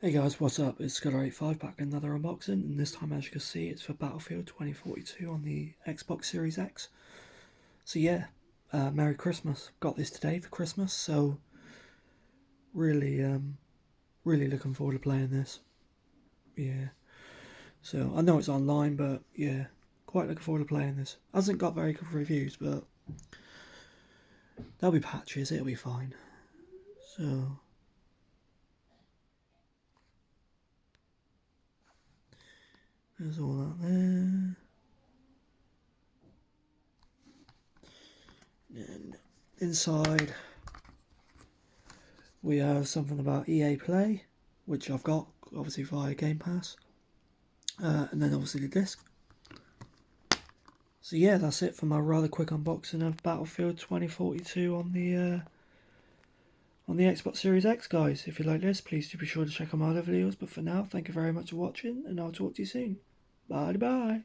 Hey guys, what's up? It's Scudder85 back in another unboxing, and this time, as you can see, it's for Battlefield 2042 on the Xbox Series X. So yeah, Merry Christmas. Got this today for Christmas, so really, really looking forward to playing this. Yeah. So I know it's online, but yeah, quite looking forward to playing this. Hasn't got very good reviews, but there'll be patches. It'll be fine. So there's all that there. And inside we have something about EA Play, which I've got obviously via Game Pass, and then obviously the disc. So yeah, that's it for my rather quick unboxing of Battlefield 2042 on the Xbox Series X, guys. If you like this, please do be sure to check out my other videos. But for now, thank you very much for watching, and I'll talk to you soon. Bye bye.